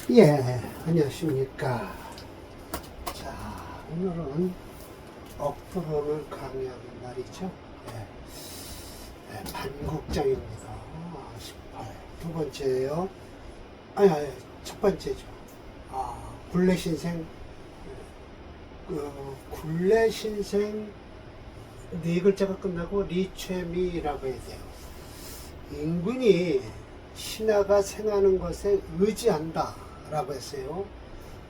예, 안녕하십니까. 자, 오늘은 억부론을 강의하는 날이죠. 반국장입니다. 18. 두 번째요. 첫 번째죠. 굴레신생, 굴레신생 네 글자가 끝나고 리최미라고 해야 돼요. 인군이 신하가 생하는 것에 의지한다 라고 했어요.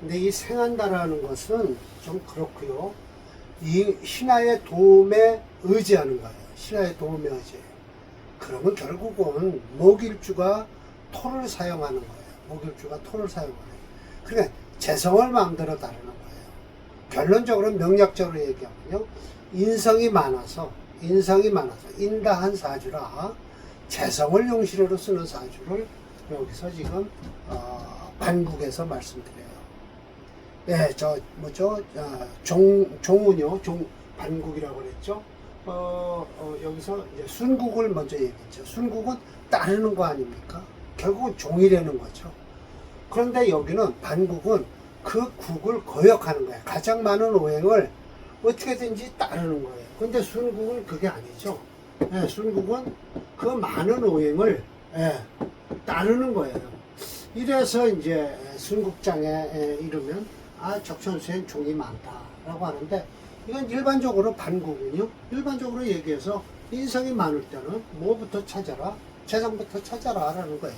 근데 이 생한다라는 것은 좀 그렇고요. 이 신하의 도움에 의지하는 거예요. 신하의 도움에 의지해요. 그러면 결국은 목일주가 토를 사용하는 거예요. 목일주가 토를 사용하는 거예요. 그러니까 재성을 마음대로 다루는 거예요. 결론적으로 명략적으로 얘기하면요. 인성이 많아서 인다한 사주라 재성을 용시로로 쓰는 사주를 여기서 지금 반국에서 말씀드려요. 종운요, 반국이라고 그랬죠. 여기서 이제 순국을 먼저 얘기했죠. 순국은 따르는 거 아닙니까? 결국은 종이라는 거죠. 그런데 여기는 반국은 그 국을 거역하는 거예요. 가장 많은 오행을 어떻게든지 따르는 거예요. 근데 순국은 그게 아니죠. 순국은 그 많은 오행을 따르는 거예요. 이래서 이제 순국장에 이르면 적천수엔 종이 많다라고 하는데 이건 일반적으로 반국은요. 일반적으로 얘기해서 인성이 많을 때는 뭐부터 찾아라? 재성부터 찾아라 라는 거예요.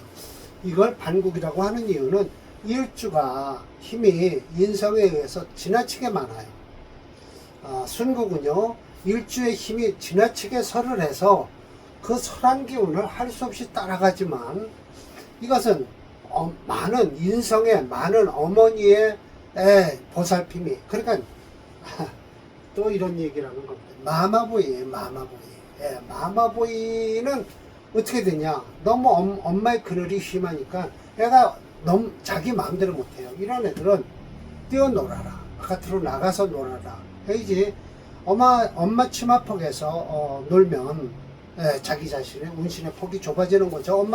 이걸 반국이라고 하는 이유는 일주가 힘이 인성에 의해서 지나치게 많아요. 순국은요. 일주의 힘이 지나치게 설을 해서 그 설한 기운을 할 수 없이 따라가지만 이것은 많은 인성의 많은 어머니의 보살핌이 그러니까 또 이런 얘기를 하는 겁니다. 마마보이예요. 마마보이는 어떻게 되냐 너무 엄마의 그늘이 심하니까 애가 너무 자기 마음대로 못해요. 이런 애들은 뛰어놀아라 바깥으로 나가서 놀아라 해야지. 엄마 치마폭에서 놀면 자기 자신의 운신의 폭이 좁아지는 거죠.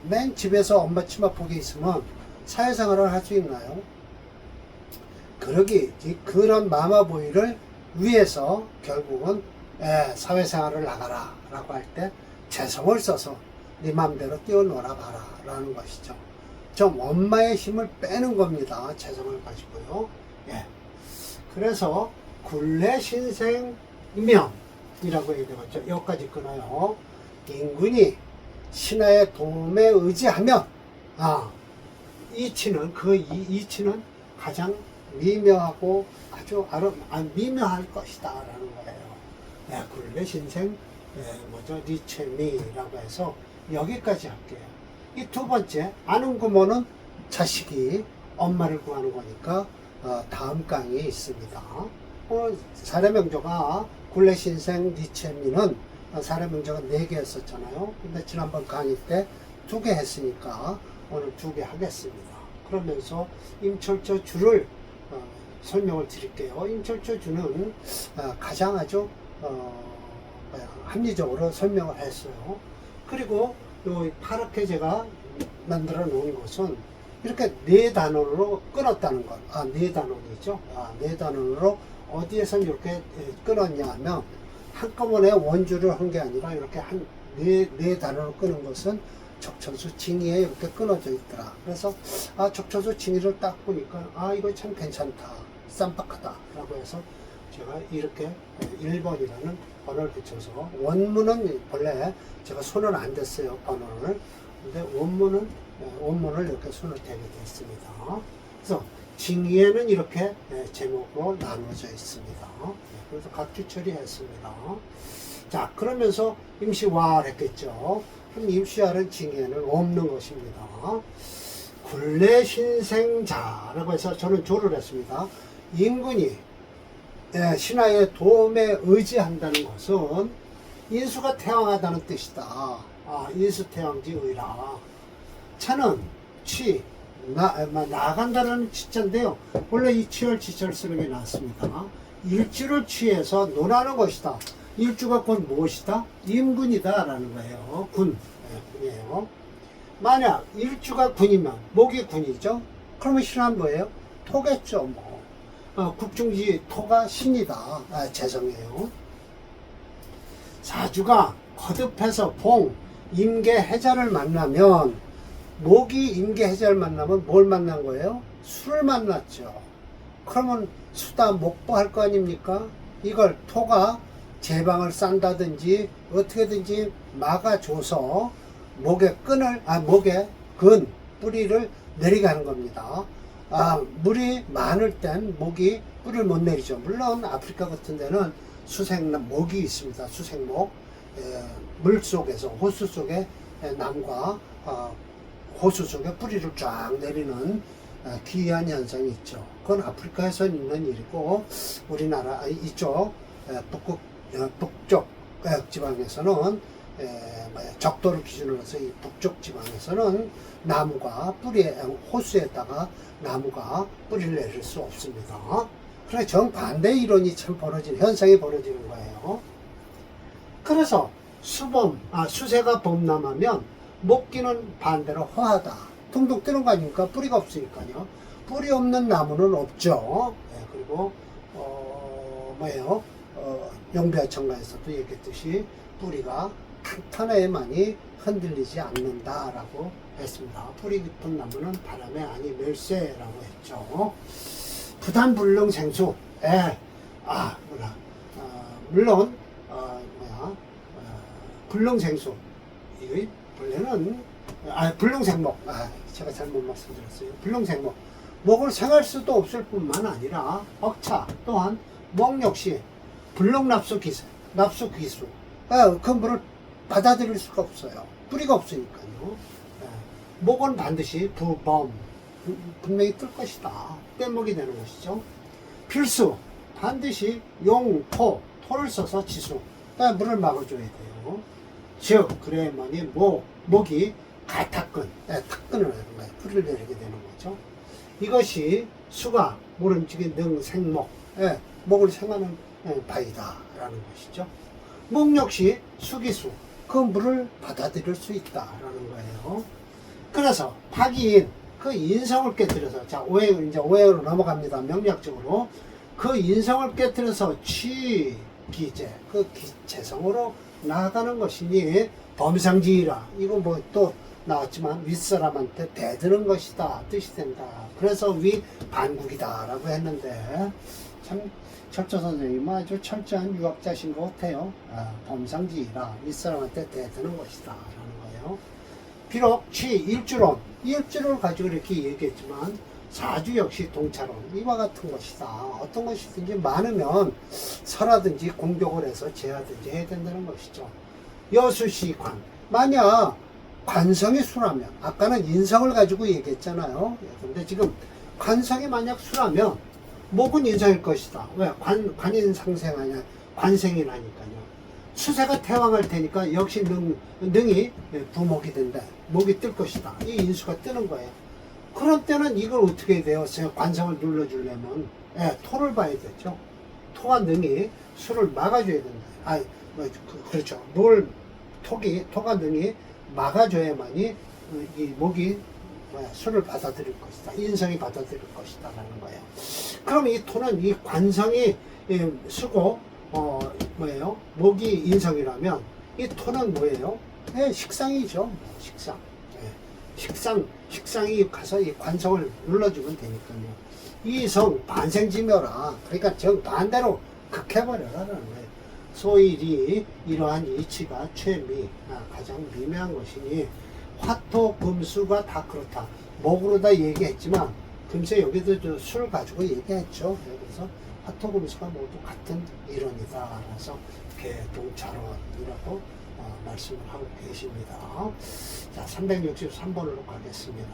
맨 집에서 엄마 치마폭에 있으면 사회생활을 할 수 있나요? 그런 마마보이를 위해서 결국은 사회생활을 나가라 라고 할 때 재성을 써서 네 맘대로 뛰어놀아 봐라 라는 것이죠. 좀 엄마의 힘을 빼는 겁니다. 재성을 가지고요. 그래서 굴레신생명이라고 얘기하죠. 여기까지 끊어요. 인군이 신하의 도움에 의지하면 이치는 이치는 가장 미묘하고 아주 미묘할 것이다 라는 거예요. 굴레신생 리체미라고 해서 여기까지 할게요. 이 두 번째 아는 구모는 자식이 엄마를 구하는 거니까 다음 강의에 있습니다. 사례명조가 굴레신생 리체미는 사례명조가 4개 했었잖아요. 근데 지난번 강의 때 2개 했으니까 오늘 2개 하겠습니다. 그러면서 임철조 주를 설명을 드릴게요. 임철조 주는 가장 아주 합리적으로 설명을 했어요. 그리고 요 파랗게 제가 만들어 놓은 것은 이렇게 4단원으로 끊었다는 것. 4단원이죠. 4단원으로 어디에서 이렇게 끊었냐 하면 한꺼번에 원주를 한 게 아니라 이렇게 네 단원으로 끊은 것은 적천수 징의에 이렇게 끊어져 있더라. 그래서 적천수 징의를 딱 보니까 이거 참 괜찮다. 쌈박하다. 라고 해서 제가 이렇게 1번이라는 번호를 붙여서 원문은 본래 제가 손을 안 댔어요. 번호를. 근데 원문을 이렇게 손을 대게 됐습니다. 그래서 징의에는 이렇게 제목으로 나눠져 있습니다. 그래서 각주 처리했습니다. 자, 그러면서 임시화를 했겠죠. 그럼 임시화는 징의에는 없는 것입니다. 굴레신생자라고 해서 저는 조를 했습니다. 인군이 신하의 도움에 의지한다는 것은 인수가 태왕하다는 뜻이다. 인수태왕지 의라. 차는 나간다는 치자인데요. 원래 이 치열 지철 쓰는 게 낫습니다. 일주를 취해서 논하는 것이다. 일주가 곧 무엇이다? 임군이다 라는 거예요. 군이에요. 만약 일주가 군이면 목이 군이죠. 그러면 신은 뭐예요? 토겠죠. 뭐 국중지 토가 신이다. 재성이에요. 사주가 거듭해서 봉, 임계, 해자를 만나면 목이 임계, 해자를 만나면 뭘 만난 거예요? 수를 만났죠. 그러면 수다 목보 할 거 아닙니까? 이걸 토가 제방을 싼다든지 어떻게든지 막아줘서 목의 끈을, 목의 근, 뿌리를 내리게 하는 겁니다. 물이 많을 땐 목이 뿌리를 못 내리죠. 물론 아프리카 같은 데는 수생목이 있습니다. 수생목. 물 속에서, 호수 속에 나무가 호수 속에 뿌리를 쫙 내리는 기이한 현상이 있죠. 그건 아프리카에서 있는 일이고, 우리나라 이쪽 북쪽 지방에서는 적도를 기준으로 해서 이 북쪽 지방에서는 나무가 뿌리에, 호수에다가 나무가 뿌리를 내릴 수 없습니다. 그래 정반대 이론이 참 벌어지는 현상이 벌어지는 거예요. 그래서 수세가 범람하면 목기는 반대로 허하다. 둥둥 뜨는 거 아닙니까? 뿌리가 없으니까요. 뿌리 없는 나무는 없죠. 그리고 용비어천가에서도 얘기했듯이 뿌리가 탄탄해야만이 흔들리지 않는다라고 했습니다. 뿌리 깊은 나무는 바람에 아니 멸세라고 했죠. 부단불능생수. 물론 불능생수. 이 본래는 불능생목. 제가 잘못 말씀드렸어요. 불능생목. 목을 생할 수도 없을 뿐만 아니라 억차 또한 목 역시 불능납수기세, 납수기수. 그 물을 받아들일 수가 없어요. 뿌리가 없으니까요. 목은 반드시 부범, 분명히 뜰 것이다. 뗏목이 되는 것이죠. 필수, 반드시 용, 토를 써서 지수. 물을 막아줘야 돼요. 즉, 그래야만이 목이 가탁근, 탁근을 하는 거예요. 뿌리를 내리게 되는 거죠. 이것이 수가 모름지기 능생목, 목을 생하는 바이다라는 것이죠. 목 역시 수기수, 그 물을 받아들일 수 있다라는 거예요. 그래서 박이인, 그 인성을 깨뜨려서, 자, 이제 오행으로 넘어갑니다. 명략적으로. 그 인성을 깨뜨려서 기재, 그 재성으로 나아가는 것이니 범상지이라. 이거 뭐 또 나왔지만 윗사람한테 대드는 것이다 뜻이 된다. 그래서 위 반국이다라고 했는데 참 철저 선생님은 아주 철저한 유학자신 것 같아요. 범상지이라 윗사람한테 대드는 것이다 라는 거예요. 비록 일주를 가지고 이렇게 얘기했지만 사주 역시 동차론, 이와 같은 것이다. 어떤 것이든지 많으면 설하든지 공격을 해서 제하든지 해야 된다는 것이죠. 여수시관, 만약 관성이 수라면, 아까는 인성을 가지고 얘기했잖아요. 근데 지금 관성이 만약 수라면 목은 인성일 것이다. 왜? 관인상생하냐, 관생이라니까요. 수세가 태왕할 테니까 역시 능이 부목이 된다. 목이 뜰 것이다. 이 인수가 뜨는 거예요. 그런 때는 이걸 어떻게 해야 돼요? 관성을 눌러주려면 토를 봐야 되죠. 토와 능이 수를 막아줘야 된다. 그렇죠. 토가 능이 막아줘야만이 이 목이 수를 받아들일 것이다. 인성이 받아들일 것이다. 라는 거예요. 그럼 이 토는 이 관성이 수고, 목이 인성이라면 이 토는 뭐예요? 식상이죠. 식상. 식상이 가서 이 관성을 눌러주면 되니까요. 이성 반생지묘라. 그러니까 정반대로 극해버려라는 거예요. 소일이 이러한 이치가 가장 미묘한 것이니 화토 금수가 다 그렇다. 목으로 다 얘기했지만 금세 여기도 술 가지고 얘기했죠. 그래서 화토 금수가 모두 같은 이론이다. 그래서 개동차론이라고 말씀을 하고 계십니다. 자, 363번으로 가겠습니다.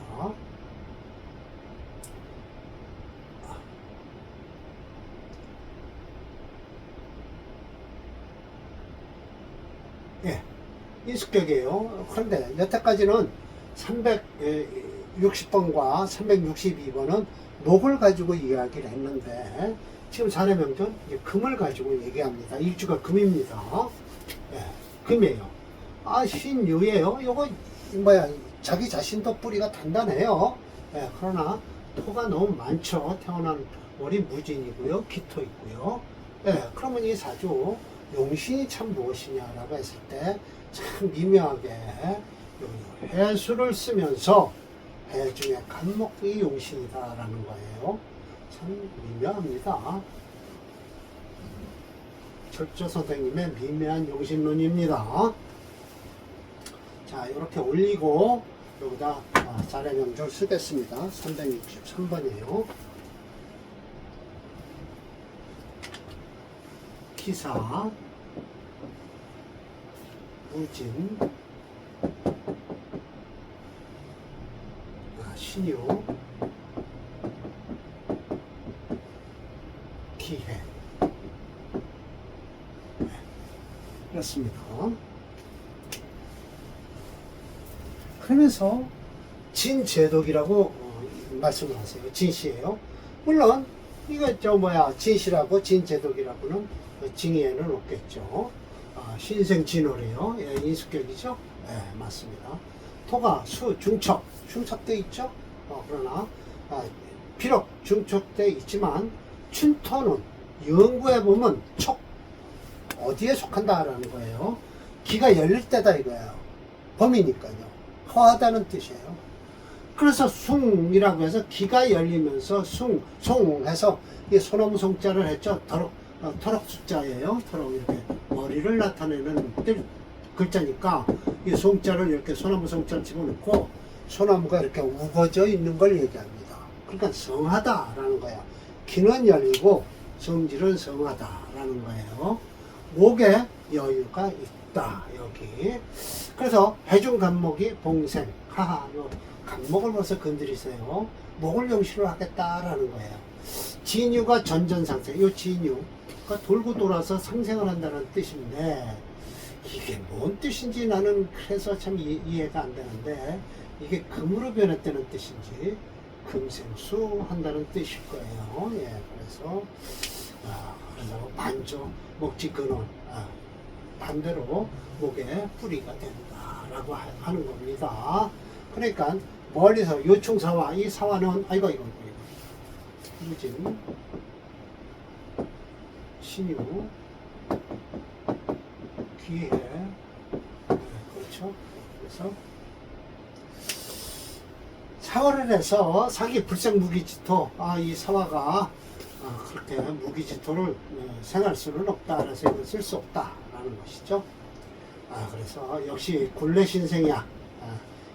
인숙격이에요. 그런데 여태까지는 360번과 362번은 목을 가지고 이야기를 했는데 지금 사례명전 금을 가지고 얘기합니다. 일주가 금입니다. 금이에요. 신유예요. 요거 자기 자신도 뿌리가 단단해요. 예, 그러나 토가 너무 많죠. 태어난 월이 무진이고요. 기토 있고요. 예, 그러면 이 사주 용신이 참 무엇이냐라고 했을 때 참 미묘하게 해수를 쓰면서 해 중에 간목이 용신이다라는 거예요. 참 미묘합니다. 철조 선생님의 미묘한 용신론입니다. 자, 이렇게 올리고 여기다 자례명절 쓰겠습니다. 363번이에요. 기사, 무진, 신유, 기해. 네, 그렇습니다. 그러면서 진제독이라고 말씀을 하세요. 진시예요. 물론 이거 진시라고 진제독이라고는 징의에는 없겠죠. 신생진호래요. 예, 인수격이죠. 예, 맞습니다. 토가 수 중첩 중첩돼 있죠. 그러나 비록 중첩돼 있지만 춘토는 연구해 보면 촉 어디에 속한다라는 거예요. 기가 열릴 때다 이거예요. 범이니까요. 허하다는 뜻이에요. 그래서 숭이라고 해서 기가 열리면서 송해서 이 소나무 송자를 했죠. 터럭 숫자예요. 터럭 이렇게 머리를 나타내는 글자니까 이 송자를 이렇게 소나무 송자를 집어넣고 소나무가 이렇게 우거져 있는 걸 얘기합니다. 그러니까 성하다라는 거야. 기는 열리고 성질은 성하다라는 거예요. 목에 여유가 있다 여기. 그래서 해중 간목이 봉생. 하하, 간목을 벌써 건드리세요. 목을 용시로 하겠다라는 거예요. 진유가 전전상생. 이 진유가 돌고 돌아서 상생을 한다는 뜻인데 이게 뭔 뜻인지 나는 그래서 참 이해가 안 되는데 이게 금으로 변했다는 뜻인지 금생수 한다는 뜻일 거예요. 예, 그래서 반조 목지 근원 반대로 목에 뿌리가 된다라고 하는 겁니다. 그러니까 멀리서 요충사화 이 사화는 이거 무진 신유 기해 그렇죠. 그래서 사화를 해서 사기 불생 무기지토 이 사화가 그렇게 무기지토를 생할 수는 없다. 그래서 이걸 쓸 수 없다라는 것이죠. 그래서 역시 굴레신생이야.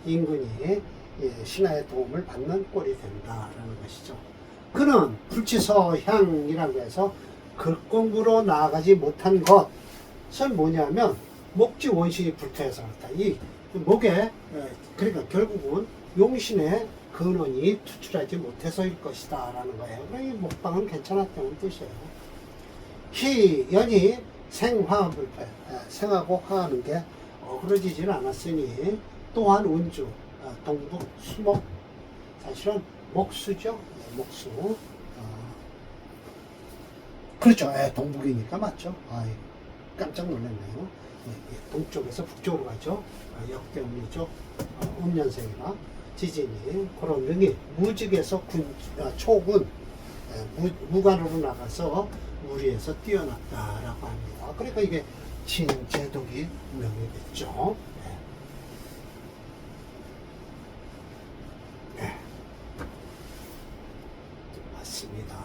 인근이 신하의 도움을 받는 꼴이 된다라는 것이죠. 그는 불치서향이라고 해서 글공부로 나아가지 못한 것은 뭐냐면 목지 원신이 불태해서 그렇다. 이 목에 그러니까 결국은 용신의 근원이 투출하지 못해서일 것이다 라는 거예요. 그러니 목방은 괜찮았다는 뜻이에요. 희, 연이 생화불패, 생하고 화하는 게 어그러지질 않았으니 또한 운주, 동북, 수목, 사실은 목수죠. 목수. 그렇죠. 동북이니까 맞죠. 깜짝 놀랐네요. 동쪽에서 북쪽으로 가죠. 역대음이죠. 음년생이나 지진이 그런 능이 무직에서 초군 무관으로 나가서 무리에서 뛰어났다라고 합니다. 그러니까 이게 진제독이 명이겠죠. 네. 맞습니다.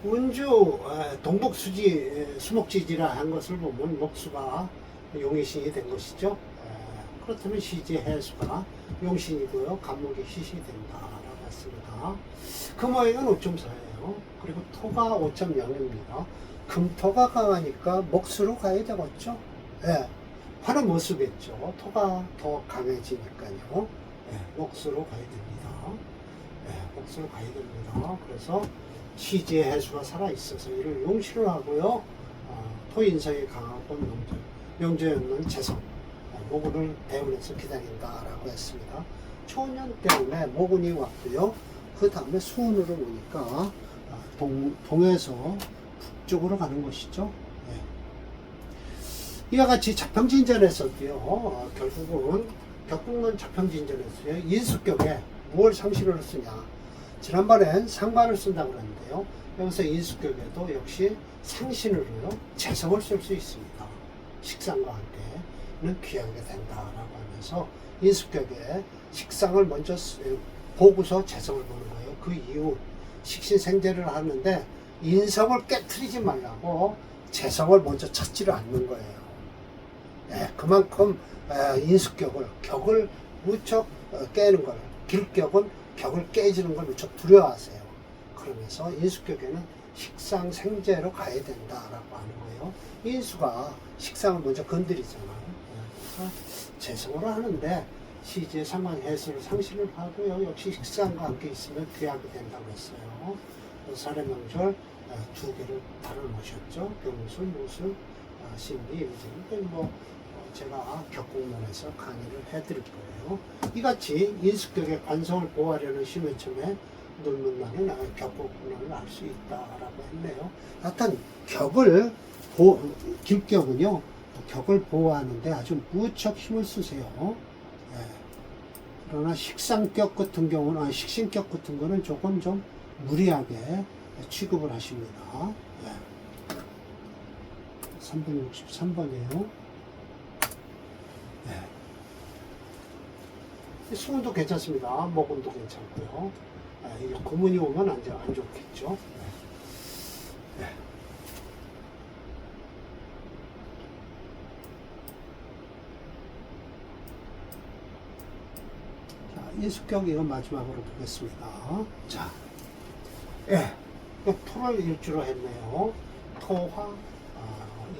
운주 동북수지 수목지지라 한 것을 보면 목수가 용의신이 된 것이죠. 그렇다면 시지 해수가 용신이고요. 간목이 희신이 된다라고 했습니다. 금화액은 5.4예요. 그리고 토가 5.0입니다. 금토가 강하니까 목수로 가야 되겠죠. 화는 못 쓰겠죠. 토가 더 강해지니까요. 목수로 가야 됩니다. 목수로 가야 됩니다. 그래서 시지의 해수가 살아있어서 이를 용신을 하고요. 토인성이 강하고 명조였는 재성 모군을 대운에서 기다린다라고 했습니다. 초년 때문에 모군이 왔고요. 그 다음에 수운으로 보니까 동에서 북쪽으로 가는 것이죠. 이와 같이 자평진전에서도요, 결국은 격국론 자평진전에서요, 인수격에 무엇을 상실을 쓰냐. 지난번엔 상관을 쓴다고 그랬는데요. 여기서 인수격에도 역시 상신으로요, 재성을 쓸 수 있습니다. 식상과 함께는 귀하게 된다라고 하면서 인수격에 식상을 먼저 보고서 재성을 보는 거예요. 그 이후 식신생재를 하는데 인성을 깨트리지 말라고 재성을 먼저 찾지를 않는 거예요. 네, 그만큼 인수격을, 격을 무척 깨는 걸, 길격은 격을 깨지는 걸 무척 두려워하세요. 그러면서 인수격에는 식상생재로 가야 된다라고 하는 거예요. 인수가 식상을 먼저 건드리잖아요. 그래서 재성으로 하는데 시제 상관해수를 상실을 하고요. 역시 식상과 함께 있으면 귀하게 된다고 했어요. 사례명절 두 개를 다뤄놓으셨죠. 병술, 무술, 신비, 이런 뭐 제가 격국론에서 강의를 해드릴 거예요. 이같이 인수격의 관성을 보호하려는 심의점에 논문란은 격국론을 알 수 있다라고 했네요. 하여튼 격을 길격은요, 격을 보호하는데 아주 무척 힘을 쓰세요. 예. 그러나 식상격 같은 경우는, 식신격 같은 거는 조금 좀 무리하게 취급을 하십니다. 예. 363번이에요. 예. 수은도 괜찮습니다. 목음도 괜찮고요. 예. 이게 고문이 오면 안 좋겠죠. 예. 예. 인수격 이거 마지막으로 보겠습니다. 자, 예, 토를 일주로 했네요. 토화,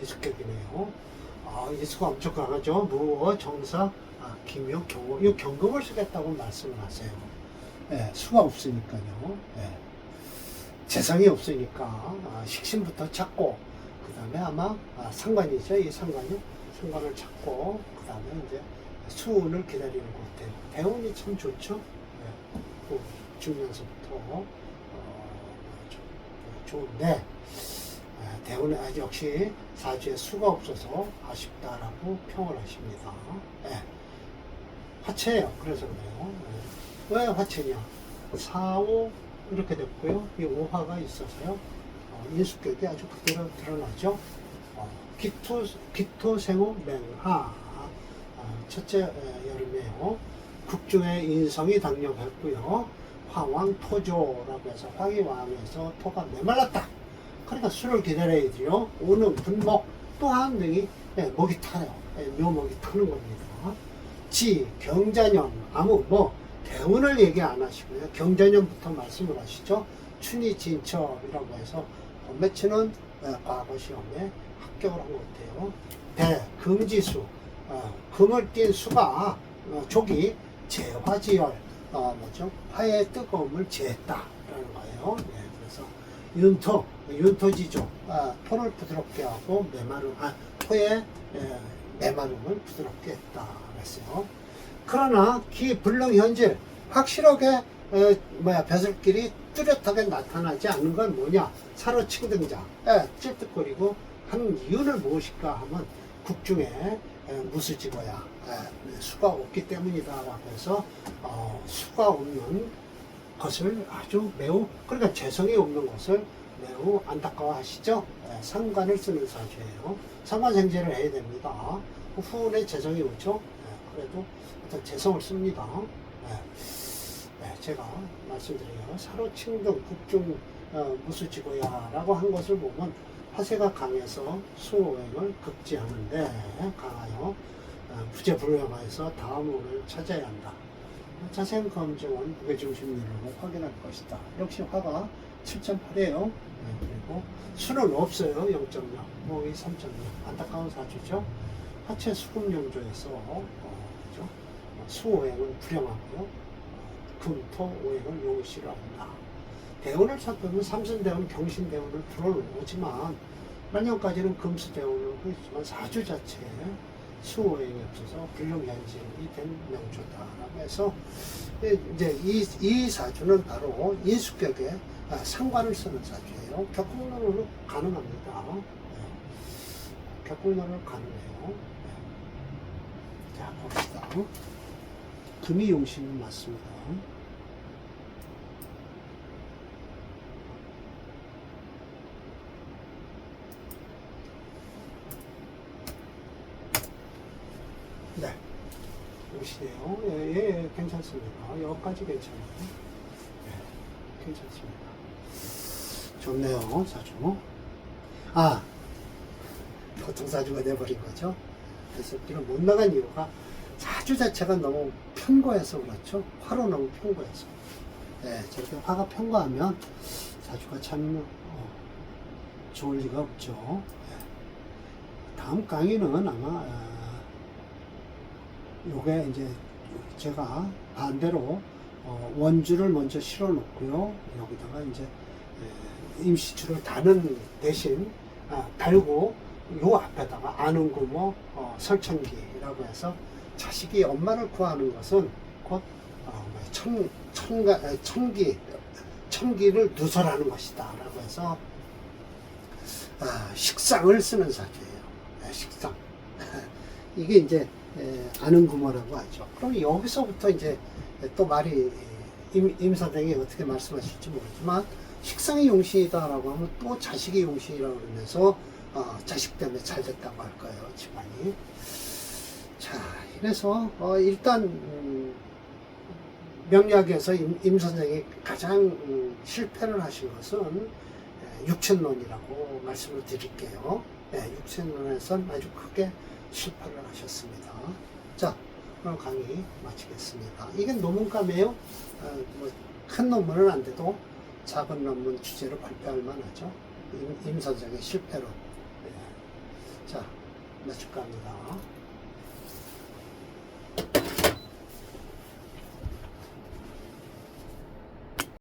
인수격이네요. 인수가 엄청 강하죠. 무어, 정사, 기묘, 경금. 이 경금을 쓰겠다고 말씀을 하세요. 예, 수가 없으니까요. 예, 재성이 없으니까 식신부터 찾고, 그 다음에 아마 상관이죠. 이 상관을 찾고, 그 다음에 이제 수운을 기다리는 것 같아요. 대운이 참 좋죠. 네. 그 중면서부터 좋은데 대운에 역시 사주에 수가 없어서 아쉽다라고 평을 하십니다. 네. 화채예요. 그래서 그래요. 네. 왜 화채냐? 4, 5 이렇게 됐고요. 이 5화가 있어서요. 인수격이 아주 그대로 드러나죠. 기토생호 맹하. 첫째 여름에요. 국중의 인성이 당력했고요. 화왕 토조라고 해서 황이 왕에서 토가 메말랐다. 그러니까 술을 기다려야 돼요. 오는 분목 또한 등이 목이 타요. 묘목이 타는 겁니다. 지, 경자년, 아무 대운을 얘기 안 하시고요. 경자년부터 말씀을 하시죠. 춘이 진첩이라고 해서 매치는 과거 시험에 합격을 한 것 같아요. 대, 금지수. 금을 띤 수가 족이 재화지열 화의 뜨거움을 재했다라는 거예요. 네, 그래서 윤토지조 토를 부드럽게 하고 토의 메마름을 부드럽게 했다 그랬어요. 그러나 기 불능현질 확실하게 벼슬길이 뚜렷하게 나타나지 않는 건 뭐냐? 사로칭등자 찔뜻거리고 하는 이유는 무엇일까 하면 국중에 무수지고야 수가 없기 때문이다 라고 해서 수가 없는 것을 아주 매우, 그러니까 재성이 없는 것을 매우 안타까워 하시죠. 상관을 쓰는 사주예요. 상관생재를 해야 됩니다. 후운에 재성이 오죠. 그래도 어떤 재성을 씁니다. 제가 말씀드려요. 사로칭등 국중 무수지고야 라고 한 것을 보면 화세가 강해서 수호행을 극지하는데 강하여 부재불명해서 다음 운을 찾아야 한다. 자세한 검증은 무게중심률로 확인할 것이다. 역시 화가 7.8이에요. 그리고 수는 없어요. 0.0, 목이 3.0. 안타까운 사주죠. 화체 수금영조에서 그죠? 수호행은 불행하고요. 금토 오행을 용이 싫어한다. 대운을 살펴보면 삼선대운, 경신대운을 불어오지만 만년까지는 금수대운을 하고 있지만 사주 자체에 수호행이 없어서 불능현질이 된 명조다라고 해서 이제 이 사주는 바로 인수격에 상관을 쓰는 사주예요. 격국론으로 가능합니다. 객골문을 가능해요. 네. 자, 봅시다. 금이 용신은 맞습니다. 네. 보시네요. 예, 괜찮습니다. 여기까지 괜찮아요. 예, 괜찮습니다. 좋네요, 사주. 아, 보통 사주가 돼버린 거죠. 그래서 우리가 못 나간 이유가 사주 자체가 너무 편고해서 그렇죠. 화로 너무 편고해서. 예, 저렇게 화가 편고하면 사주가 참 좋을 리가 없죠. 예. 다음 강의는 아마 요게 이제 제가 반대로 원주를 먼저 실어 놓고요. 여기다가 이제 임시줄을 다는 대신 달고 요 앞에다가 아는구모 설천기라고 해서 자식이 엄마를 구하는 것은 곧 천기를 누설하는 것이다 라고 해서 식상을 쓰는 사주예요. 식상. 이게 이제 아는구모라고 하죠. 그럼 여기서부터 이제 또 말이 임 선생이 어떻게 말씀하실지 모르지만 식상이 용신이다라고 하면 또 자식이 용신이라고 그러면서 자식 때문에 잘 됐다고 할 거예요, 집안이. 자, 이래서 일단 명리학에서 임 선생이 가장 실패를 하신 것은 육천론이라고 말씀을 드릴게요. 육천론에서는 아주 크게 실패를 하셨습니다. 자, 오늘 강의 마치겠습니다. 이게 논문감이에요. 큰 논문은 안 돼도 작은 논문 주제로 발표할 만하죠. 임 선생의 실패론. 자, 마칠까 합니다.